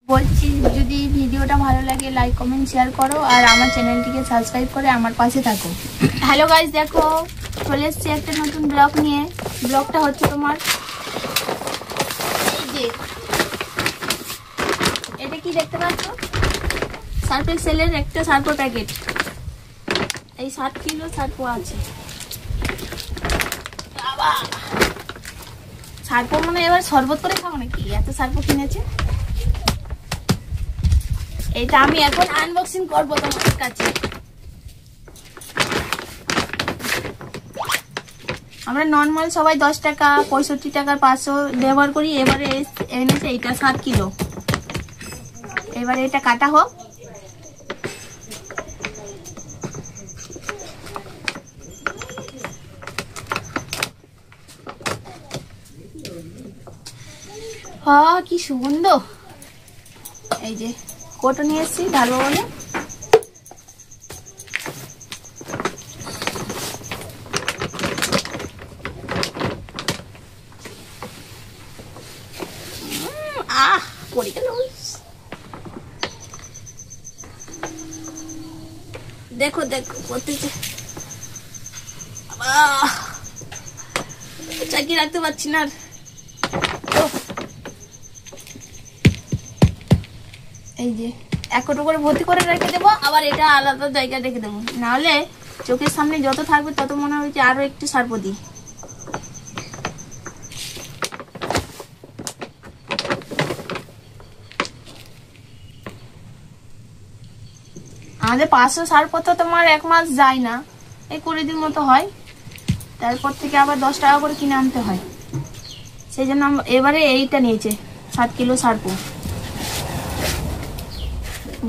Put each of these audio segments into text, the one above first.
বলছি যদি ভিডিওটা ভালো লাগে লাইক কমেন্ট শেয়ার করো আর আমার চ্যানেলটিকে সাবস্ক্রাইব করে আমার পাশে থাকো। হ্যালো গাইস, দেখো চলে এসেছি একটা নতুন ব্লগ নিয়ে। ব্লগটা হচ্ছে তোমার এই যে এটা কি দেখতে পাচ্ছ, সার্ফ এক্সেলের একটা সার্ফ প্যাকেট। এই 7 কিলো সার্ফ আছে। সার্ফ মানে এবার শরবত করে খাবো নাকি, এত সার্ফ কিনেছে। এটা আমি এখন আনবক্সিং করবো তোমাদের কাছে। আমরা নর্মাল সবাই 10 টাকা 65 টাকার 500 ব্যবহার করি। এবারে এনেছে এটা 7 কিলো। এবারে এটা কাটা হোক। কি সুগন্ধ। এই যে কোটো নিয়ে এসছি ঢালবো বলে। পড়ে গেল। দেখো দেখো করতেছে। চাকি রাখতে পারছি না। এই যে এক কোটো করে ভর্তি করে রেখে দেবো, আবার এটা আলাদা জায়গায় রেখে দেবো। নাহলে চোখের সামনে যত থাকবে তত মনে হয় যে আরো একটু সার্ফ দিই। আমাদের 500 সার্ফ তো তোমার 1 মাস যায় না, এই 20 দিন মতো হয়। তারপর থেকে আবার 10 টাকা করে কিনে আনতে হয়। সেই জন্য এবারে এইটা নিয়েছে 7 কিলো সার্ফ।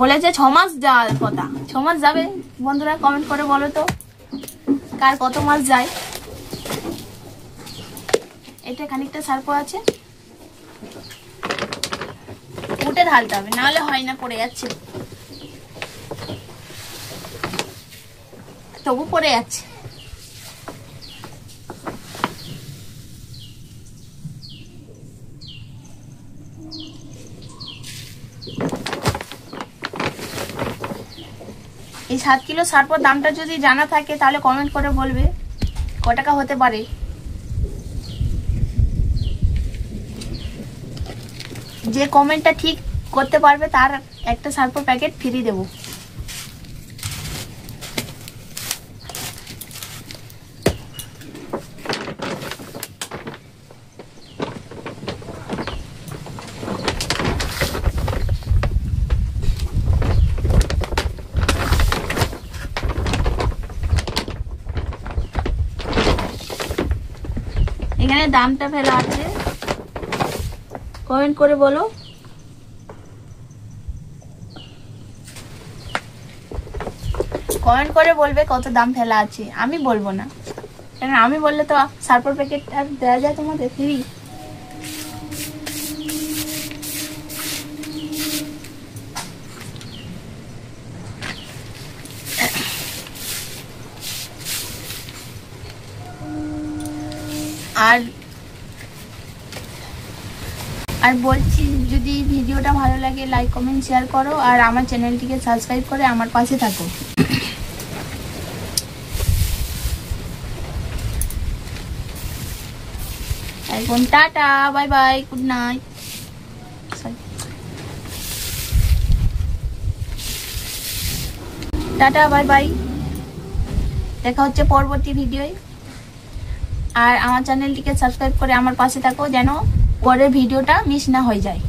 বলেছে 6 মাস যাওয়ার কথা। 6 মাস যাবে? বন্ধুরা কমেন্ট করে বলো তো কার কত মাস যায়। এটা খানিকটা সার্ফ আছে, উঠে ঢালতে হবে, নাহলে হয় না, পড়ে যাচ্ছে। তবু পড়ে যাচ্ছে। এই 7 কিলো সার্ফের দামটা যদি জানা থাকে তাহলে কমেন্ট করে বলবে কত টাকা হতে পারে। যে কমেন্টটা ঠিক করতে পারবে তার একটা সার্ফের প্যাকেট ফ্রি দেবো। এখানে দামটা ফেলা আছে, কমেন্ট করে বলো। কমেন্ট করে বলবে কত দাম ফেলা আছে। আমি বলবো না, কারণ আমি বললে তো সার্ফের প্যাকেট আর দেওয়া যায় তোমাদের ফ্রি। আর বলছি যদি ভিডিওটা ভালো লাগে লাইক কমেন্ট শেয়ার করো আর আমার চ্যানেলটিকে সাবস্ক্রাইব করে আমার পাশে থাকো। এখন tata, bye bye, good night. Tata, bye bye, দেখা হচ্ছে পরবর্তী ভিডিওয়। আর আমার চ্যানেলটিকে সাবস্ক্রাইব করে আমার পাশে থাকো যেন পরের ভিডিওটা মিস না হয়ে যায়।